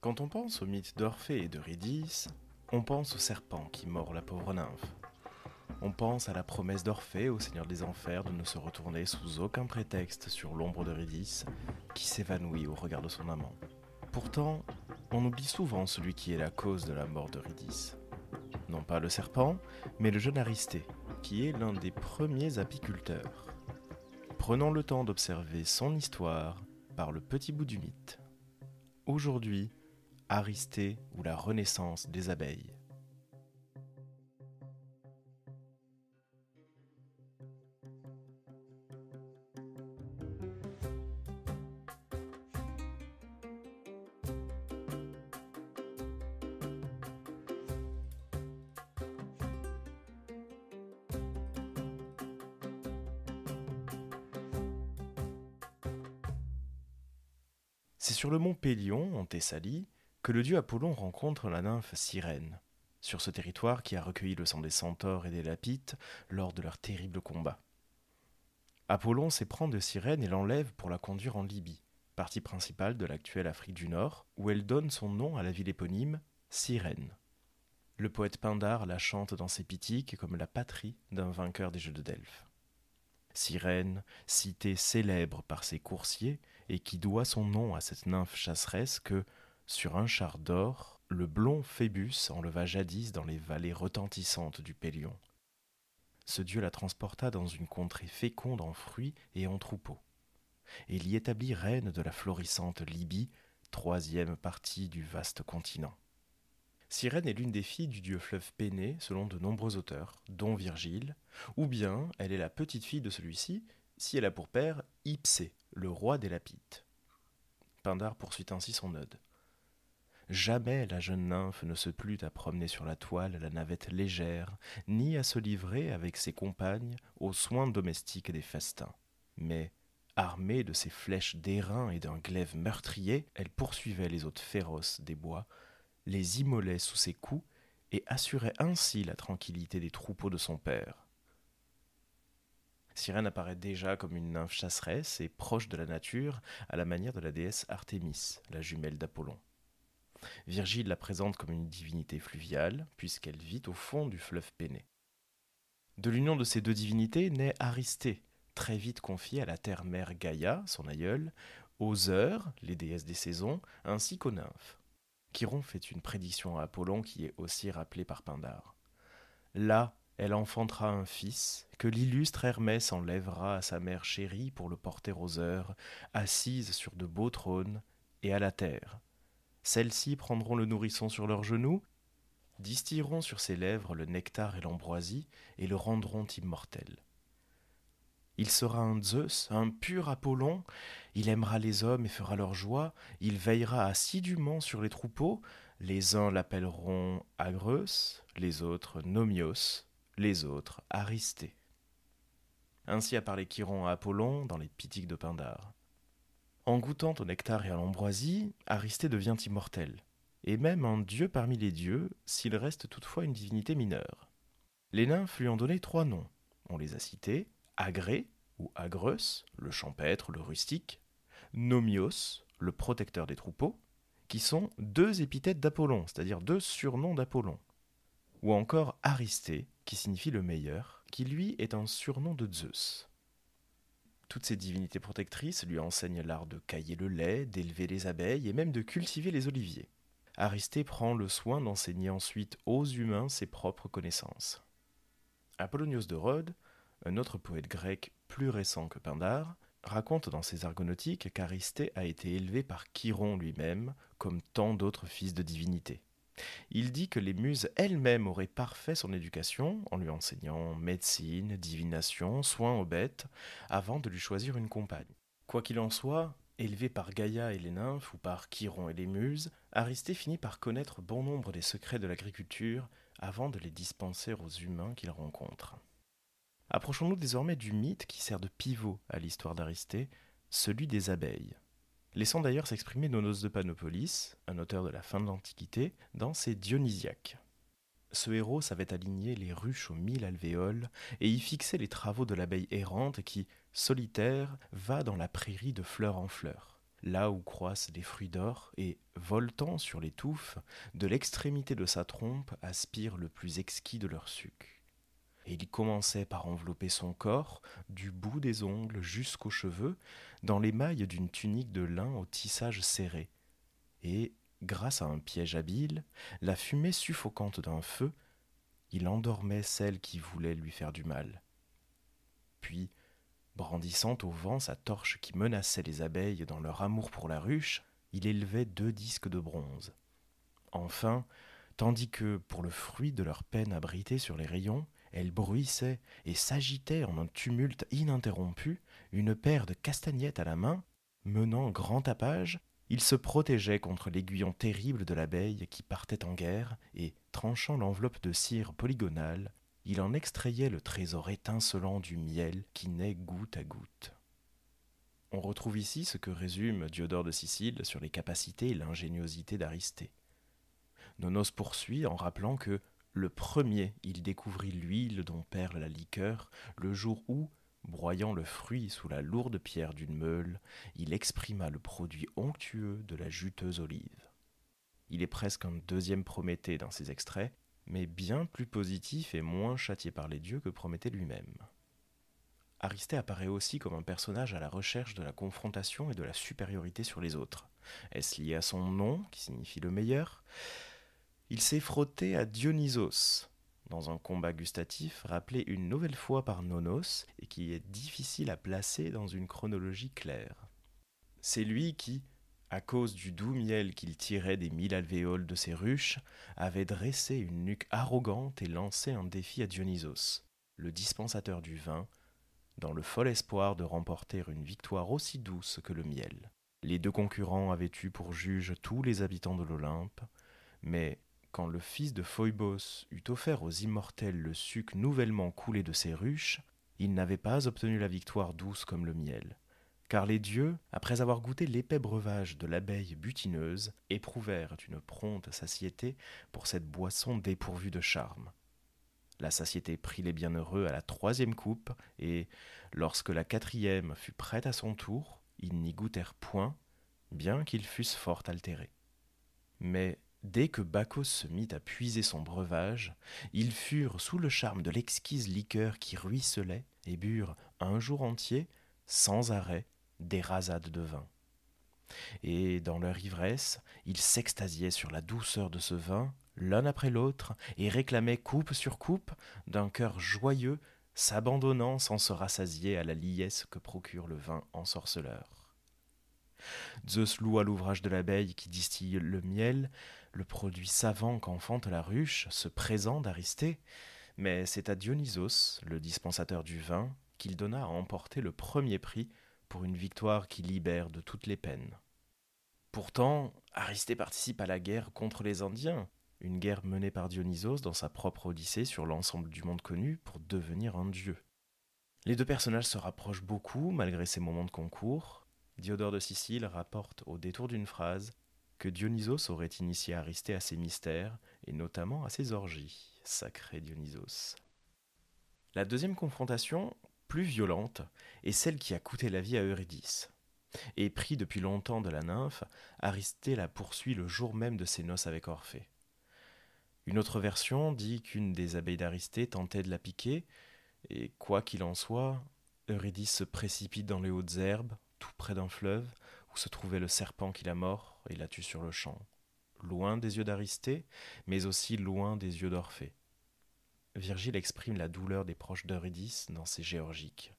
Quand on pense au mythe d'Orphée et d'Eurydice, on pense au serpent qui mord la pauvre nymphe. On pense à la promesse d'Orphée au Seigneur des Enfers de ne se retourner sous aucun prétexte sur l'ombre d'Eurydice, qui s'évanouit au regard de son amant. Pourtant, on oublie souvent celui qui est la cause de la mort d'Eurydice. Non pas le serpent, mais le jeune Aristée, qui est l'un des premiers apiculteurs. Prenons le temps d'observer son histoire par le petit bout du mythe. Aujourd'hui, Aristée ou la renaissance des abeilles. C'est sur le mont Pélion, en Thessalie, que le dieu Apollon rencontre la nymphe Cyrène, sur ce territoire qui a recueilli le sang des centaures et des lapites lors de leur terrible combat. Apollon s'éprend de Cyrène et l'enlève pour la conduire en Libye, partie principale de l'actuelle Afrique du Nord, où elle donne son nom à la ville éponyme, Cyrène. Le poète Pindare la chante dans ses Pythiques comme la patrie d'un vainqueur des Jeux de Delphes. Cyrène, cité célèbre par ses coursiers, et qui doit son nom à cette nymphe chasseresse que, sur un char d'or, le blond Phébus enleva jadis dans les vallées retentissantes du Pélion. Ce dieu la transporta dans une contrée féconde en fruits et en troupeaux, et l'y établit reine de la florissante Libye, troisième partie du vaste continent. Cyrène est l'une des filles du dieu fleuve Pénée selon de nombreux auteurs, dont Virgile, ou bien elle est la petite fille de celui-ci, si elle a pour père Hypsée, le roi des Lapites. Pindare poursuit ainsi son ode. Jamais la jeune nymphe ne se plut à promener sur la toile la navette légère, ni à se livrer avec ses compagnes aux soins domestiques des festins. Mais, armée de ses flèches d'airain et d'un glaive meurtrier, elle poursuivait les hôtes féroces des bois, les immolait sous ses coups et assurait ainsi la tranquillité des troupeaux de son père. Cyrène apparaît déjà comme une nymphe chasseresse et proche de la nature, à la manière de la déesse Artémis, la jumelle d'Apollon. Virgile la présente comme une divinité fluviale, puisqu'elle vit au fond du fleuve Pénée. De l'union de ces deux divinités naît Aristée, très vite confiée à la terre-mère Gaïa, son aïeule, aux heures, les déesses des saisons, ainsi qu'aux nymphes. Chiron fait une prédiction à Apollon qui est aussi rappelée par Pindare. Là, elle enfantera un fils que l'illustre Hermès enlèvera à sa mère chérie pour le porter aux heures, assise sur de beaux trônes, et à la terre. Celles-ci prendront le nourrisson sur leurs genoux, distilleront sur ses lèvres le nectar et l'ambroisie, et le rendront immortel. Il sera un Zeus, un pur Apollon, il aimera les hommes et fera leur joie, il veillera assidûment sur les troupeaux, les uns l'appelleront Agreus, les autres Nomios, les autres Aristée. Ainsi a parlé Chiron à Apollon dans les Pythiques de Pindare. En goûtant au nectar et à l'ambroisie, Aristée devient immortel, et même un dieu parmi les dieux, s'il reste toutefois une divinité mineure. Les nymphes lui ont donné 3 noms, on les a cités, Agré, ou Agreus, le champêtre, le rustique, Nomios, le protecteur des troupeaux, qui sont 2 épithètes d'Apollon, c'est-à-dire 2 surnoms d'Apollon, ou encore Aristée, qui signifie le meilleur, qui lui est un surnom de Zeus. Toutes ces divinités protectrices lui enseignent l'art de cailler le lait, d'élever les abeilles et même de cultiver les oliviers. Aristée prend le soin d'enseigner ensuite aux humains ses propres connaissances. Apollonios de Rhodes, un autre poète grec plus récent que Pindare, raconte dans ses Argonautiques qu'Aristée a été élevé par Chiron lui-même, comme tant d'autres fils de divinités. Il dit que les muses elles-mêmes auraient parfait son éducation en lui enseignant médecine, divination, soins aux bêtes, avant de lui choisir une compagne. Quoi qu'il en soit, élevé par Gaïa et les nymphes ou par Chiron et les muses, Aristée finit par connaître bon nombre des secrets de l'agriculture avant de les dispenser aux humains qu'il rencontre. Approchons-nous désormais du mythe qui sert de pivot à l'histoire d'Aristée, celui des abeilles. Laissons d'ailleurs s'exprimer Nonos de Panopolis, un auteur de la fin de l'Antiquité, dans ses Dionysiaques. Ce héros savait aligner les ruches aux 1000 alvéoles et y fixer les travaux de l'abeille errante qui, solitaire, va dans la prairie de fleur en fleur. là où croissent les fruits d'or, et, voltant sur les touffes, de l'extrémité de sa trompe aspire le plus exquis de leur suc. Et il commençait par envelopper son corps, du bout des ongles jusqu'aux cheveux, dans les mailles d'une tunique de lin au tissage serré. Et, grâce à un piège habile, la fumée suffocante d'un feu, il endormait celle qui voulait lui faire du mal. Puis, brandissant au vent sa torche qui menaçait les abeilles dans leur amour pour la ruche, il élevait 2 disques de bronze. Enfin, tandis que, pour le fruit de leur peine abritée sur les rayons, elles bruissaient et s'agitaient en un tumulte ininterrompu, une paire de castagnettes à la main, menant grand tapage, il se protégeait contre l'aiguillon terrible de l'abeille qui partait en guerre, et, tranchant l'enveloppe de cire polygonale, il en extrayait le trésor étincelant du miel qui naît goutte à goutte. On retrouve ici ce que résume Diodore de Sicile sur les capacités et l'ingéniosité d'Aristée. Nonos poursuit en rappelant que le premier, il découvrit l'huile dont perle la liqueur, le jour où, broyant le fruit sous la lourde pierre d'une meule, il exprima le produit onctueux de la juteuse olive. Il est presque un deuxième Prométhée dans ces extraits, mais bien plus positif et moins châtié par les dieux que Prométhée lui-même. Aristée apparaît aussi comme un personnage à la recherche de la confrontation et de la supériorité sur les autres. Est-ce lié à son nom, qui signifie le meilleur ? Il s'est frotté à Dionysos, dans un combat gustatif rappelé une nouvelle fois par Nonos et qui est difficile à placer dans une chronologie claire. C'est lui qui, à cause du doux miel qu'il tirait des 1000 alvéoles de ses ruches, avait dressé une nuque arrogante et lancé un défi à Dionysos, le dispensateur du vin, dans le fol espoir de remporter une victoire aussi douce que le miel. Les deux concurrents avaient eu pour juge tous les habitants de l'Olympe, mais quand le fils de Phoebos eut offert aux immortels le suc nouvellement coulé de ses ruches, il n'avait pas obtenu la victoire douce comme le miel. Car les dieux, après avoir goûté l'épais breuvage de l'abeille butineuse, éprouvèrent une prompte satiété pour cette boisson dépourvue de charme. La satiété prit les bienheureux à la 3e coupe, et, lorsque la 4e fut prête à son tour, ils n'y goûtèrent point, bien qu'ils fussent fort altérés. Mais dès que Bacchos se mit à puiser son breuvage, ils furent sous le charme de l'exquise liqueur qui ruisselait et burent un jour entier, sans arrêt, des rasades de vin. Et dans leur ivresse, ils s'extasiaient sur la douceur de ce vin, l'un après l'autre, et réclamaient coupe sur coupe, d'un cœur joyeux, s'abandonnant sans se rassasier à la liesse que procure le vin ensorceleur. Zeus loua l'ouvrage de l'abeille qui distille le miel, le produit savant qu'enfante la ruche, ce présent d'Aristée, mais c'est à Dionysos, le dispensateur du vin, qu'il donna à emporter le premier prix pour une victoire qui libère de toutes les peines. Pourtant, Aristée participe à la guerre contre les Indiens, une guerre menée par Dionysos dans sa propre Odyssée sur l'ensemble du monde connu pour devenir un dieu. Les deux personnages se rapprochent beaucoup malgré ces moments de concours. Diodore de Sicile rapporte au détour d'une phrase que Dionysos aurait initié Aristée à ses mystères et notamment à ses orgies. Sacré Dionysos. La deuxième confrontation, plus violente, est celle qui a coûté la vie à Eurydice. Et pris depuis longtemps de la nymphe, Aristée la poursuit le jour même de ses noces avec Orphée. Une autre version dit qu'une des abeilles d'Aristée tentait de la piquer, et quoi qu'il en soit, Eurydice se précipite dans les hautes herbes, tout près d'un fleuve, où se trouvait le serpent qui la mord et la tue sur le champ, loin des yeux d'Aristée, mais aussi loin des yeux d'Orphée. Virgile exprime la douleur des proches d'Eurydice dans ses Géorgiques.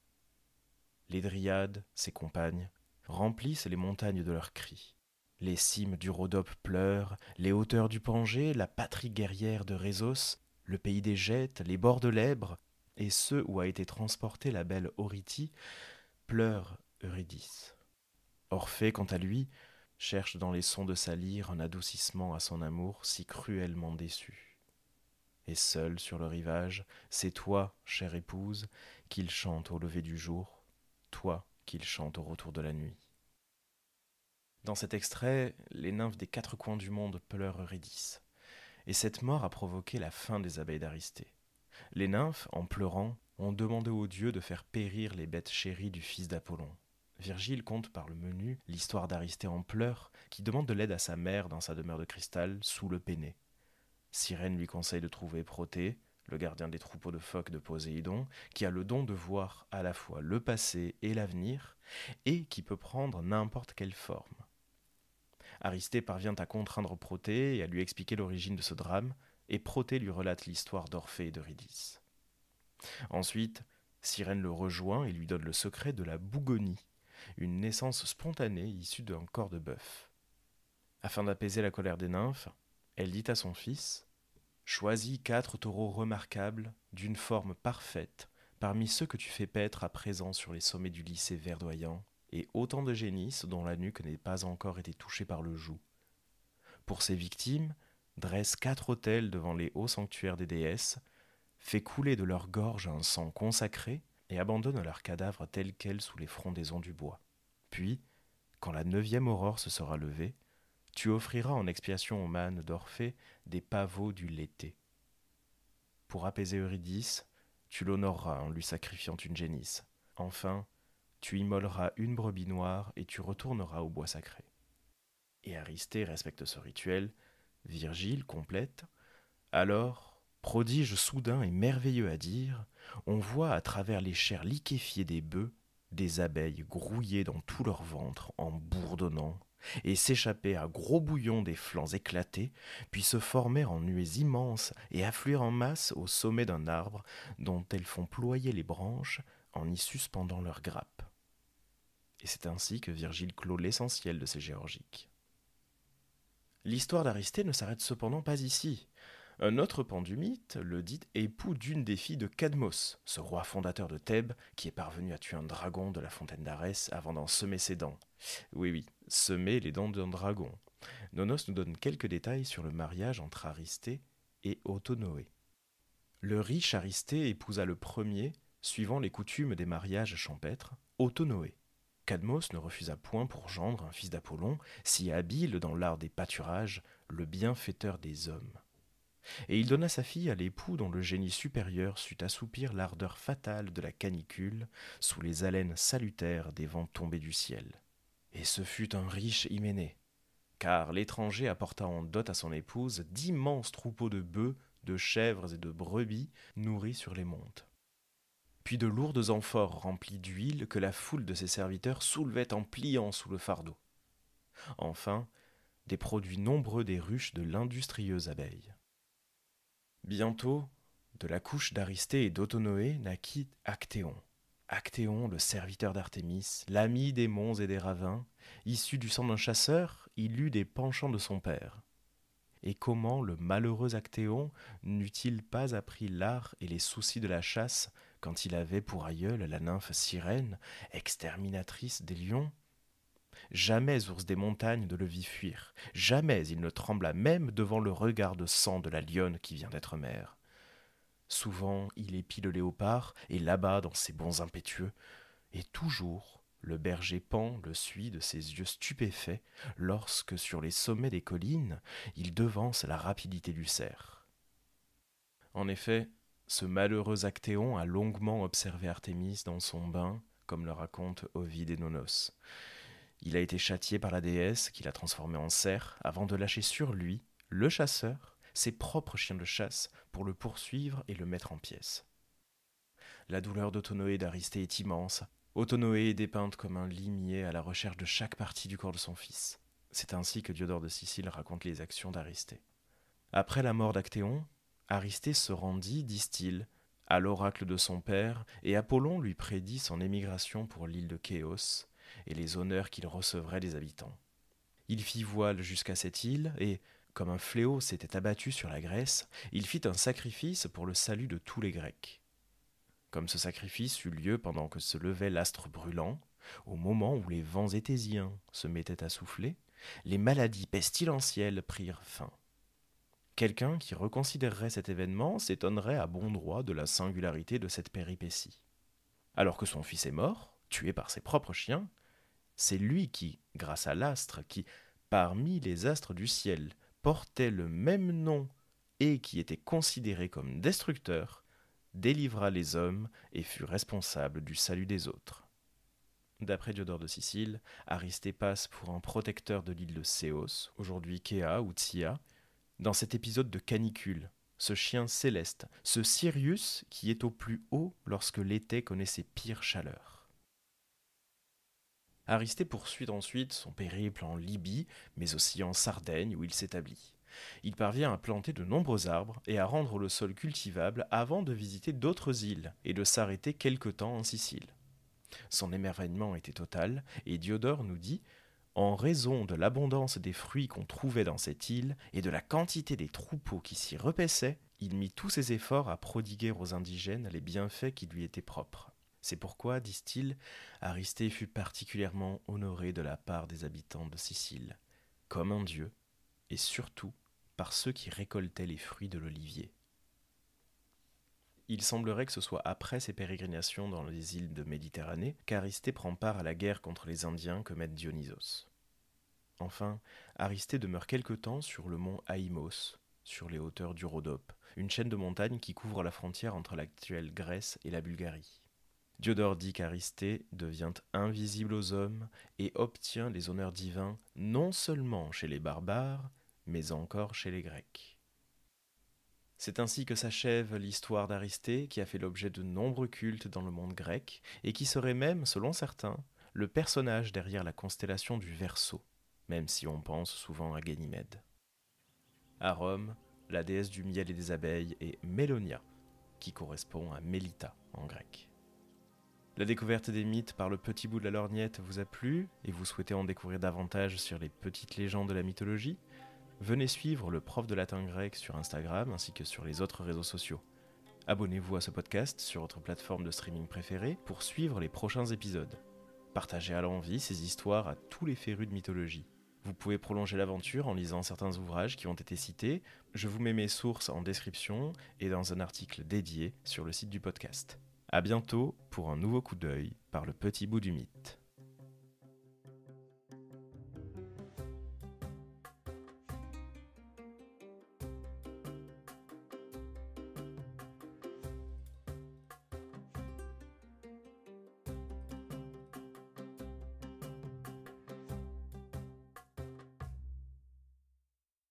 Les dryades, ses compagnes, remplissent les montagnes de leurs cris. Les cimes du Rhodope pleurent, les hauteurs du Pangée, la patrie guerrière de Rhésos, le pays des Gètes, les bords de l'Èbre, et ceux où a été transportée la belle Eurytie, pleurent Eurydice. Orphée, quant à lui, cherche dans les sons de sa lyre un adoucissement à son amour si cruellement déçu. Et seul sur le rivage, c'est toi, chère épouse, qu'il chante au lever du jour, toi qu'il chante au retour de la nuit. Dans cet extrait, les nymphes des 4 coins du monde pleurent Eurydice. Et cette mort a provoqué la fin des abeilles d'Aristée. Les nymphes, en pleurant, ont demandé aux dieux de faire périr les bêtes chéries du fils d'Apollon. Virgile conte par le menu l'histoire d'Aristée en pleurs qui demande de l'aide à sa mère dans sa demeure de cristal sous le Péné. Cyrène lui conseille de trouver Protée, le gardien des troupeaux de phoques de Poséidon, qui a le don de voir à la fois le passé et l'avenir, et qui peut prendre n'importe quelle forme. Aristée parvient à contraindre Protée et à lui expliquer l'origine de ce drame, et Protée lui relate l'histoire d'Orphée et d'Eurydice. Ensuite, Cyrène le rejoint et lui donne le secret de la bougonie, une naissance spontanée issue d'un corps de bœuf. Afin d'apaiser la colère des nymphes, elle dit à son fils « Choisis 4 taureaux remarquables, d'une forme parfaite, parmi ceux que tu fais paître à présent sur les sommets du lycée verdoyant, et autant de génisses dont la nuque n'ait pas encore été touchée par le joug. Pour ces victimes, dresse 4 autels devant les hauts sanctuaires des déesses, fais couler de leur gorge un sang consacré et abandonne leurs cadavres tels quels sous les frondaisons du bois. Puis, quand la 9e aurore se sera levée, tu offriras en expiation aux mânes d'Orphée des pavots du Léthé. Pour apaiser Eurydice, tu l'honoreras en lui sacrifiant une génisse. Enfin, tu immoleras une brebis noire et tu retourneras au bois sacré. » Et Aristée respecte ce rituel. Virgile complète « Alors, prodige soudain et merveilleux à dire, on voit à travers les chairs liquéfiées des bœufs des abeilles grouiller dans tout leur ventre en bourdonnant, et s'échapper à gros bouillons des flancs éclatés, puis se former en nuées immenses et affluer en masse au sommet d'un arbre dont elles font ployer les branches en y suspendant leurs grappes. » Et c'est ainsi que Virgile clôt l'essentiel de ces géorgiques. L'histoire d'Aristée ne s'arrête cependant pas ici. Un autre pan du mythe le dit époux d'une des filles de Cadmos, ce roi fondateur de Thèbes qui est parvenu à tuer un dragon de la fontaine d'Arès avant d'en semer ses dents. Oui, semer les dents d'un dragon. Nonos nous donne quelques détails sur le mariage entre Aristée et Autonoé. Le riche Aristée épousa le premier, suivant les coutumes des mariages champêtres, Autonoé. Cadmos ne refusa point pour gendre un fils d'Apollon, si habile dans l'art des pâturages, le bienfaiteur des hommes. Et il donna sa fille à l'époux dont le génie supérieur sut assoupir l'ardeur fatale de la canicule sous les haleines salutaires des vents tombés du ciel. Et ce fut un riche hyménée, car l'étranger apporta en dot à son épouse d'immenses troupeaux de bœufs, de chèvres et de brebis nourris sur les montes. Puis de lourdes amphores remplies d'huile que la foule de ses serviteurs soulevait en pliant sous le fardeau. Enfin, des produits nombreux des ruches de l'industrieuse abeille. Bientôt, de la couche d'Aristée et d'Autonoé naquit Actéon. Actéon, le serviteur d'Artémis, l'ami des monts et des ravins, issu du sang d'un chasseur, il eut des penchants de son père. Et comment le malheureux Actéon n'eût-il pas appris l'art et les soucis de la chasse quand il avait pour aïeule la nymphe Cyrène, exterminatrice des lions ? Jamais ours des montagnes ne le vit fuir, jamais il ne trembla même devant le regard de sang de la lionne qui vient d'être mère. Souvent il épie le léopard et l'abat dans ses bonds impétueux, et toujours le berger Pan le suit de ses yeux stupéfaits lorsque, sur les sommets des collines, il devance la rapidité du cerf. En effet, ce malheureux Actéon a longuement observé Artémis dans son bain, comme le raconte Ovide et Nonos. Il a été châtié par la déesse qui l'a transformé en cerf avant de lâcher sur lui, le chasseur, ses propres chiens de chasse pour le poursuivre et le mettre en pièces. La douleur d'Autonoé d'Aristée est immense. Autonoé est dépeinte comme un limier à la recherche de chaque partie du corps de son fils. C'est ainsi que Diodore de Sicile raconte les actions d'Aristée. Après la mort d'Actéon, Aristée se rendit, disent-ils, à l'oracle de son père, et Apollon lui prédit son émigration pour l'île de Chéos et les honneurs qu'il recevrait des habitants. Il fit voile jusqu'à cette île, et, comme un fléau s'était abattu sur la Grèce, il fit un sacrifice pour le salut de tous les Grecs. Comme ce sacrifice eut lieu pendant que se levait l'astre brûlant, au moment où les vents étésiens se mettaient à souffler, les maladies pestilentielles prirent fin. Quelqu'un qui reconsidérerait cet événement s'étonnerait à bon droit de la singularité de cette péripétie. Alors que son fils est mort, tué par ses propres chiens, c'est lui qui, grâce à l'astre, qui, parmi les astres du ciel, portait le même nom et qui était considéré comme destructeur, délivra les hommes et fut responsable du salut des autres. D'après Diodore de Sicile, Aristée passe pour un protecteur de l'île de Céos, aujourd'hui Kea ou Tsia, dans cet épisode de canicule, ce chien céleste, ce Sirius qui est au plus haut lorsque l'été connaît ses pires chaleurs. Aristée poursuit ensuite son périple en Libye, mais aussi en Sardaigne où il s'établit. Il parvient à planter de nombreux arbres et à rendre le sol cultivable avant de visiter d'autres îles et de s'arrêter quelque temps en Sicile. Son émerveillement était total, et Diodore nous dit « En raison de l'abondance des fruits qu'on trouvait dans cette île et de la quantité des troupeaux qui s'y repaissaient, il mit tous ses efforts à prodiguer aux indigènes les bienfaits qui lui étaient propres. C'est pourquoi, disent-ils, Aristée fut particulièrement honoré de la part des habitants de Sicile, comme un dieu, et surtout par ceux qui récoltaient les fruits de l'olivier. » Il semblerait que ce soit après ses pérégrinations dans les îles de Méditerranée qu'Aristée prend part à la guerre contre les Indiens que mène Dionysos. Enfin, Aristée demeure quelque temps sur le mont Haïmos, sur les hauteurs du Rhodope, une chaîne de montagnes qui couvre la frontière entre l'actuelle Grèce et la Bulgarie. Diodore dit qu'Aristée devient invisible aux hommes et obtient les honneurs divins non seulement chez les barbares, mais encore chez les Grecs. C'est ainsi que s'achève l'histoire d'Aristée, qui a fait l'objet de nombreux cultes dans le monde grec, et qui serait même, selon certains, le personnage derrière la constellation du Verseau, même si on pense souvent à Ganymède. À Rome, la déesse du miel et des abeilles est Mélonia, qui correspond à Mélita en grec. La découverte des mythes par le petit bout de la lorgnette vous a plu, et vous souhaitez en découvrir davantage sur les petites légendes de la mythologie ? Venez suivre le prof de latin grec sur Instagram ainsi que sur les autres réseaux sociaux. Abonnez-vous à ce podcast sur votre plateforme de streaming préférée pour suivre les prochains épisodes. Partagez à l'envi ces histoires à tous les férus de mythologie. Vous pouvez prolonger l'aventure en lisant certains ouvrages qui ont été cités. Je vous mets mes sources en description et dans un article dédié sur le site du podcast. À bientôt pour un nouveau coup d'œil par le petit bout du mythe.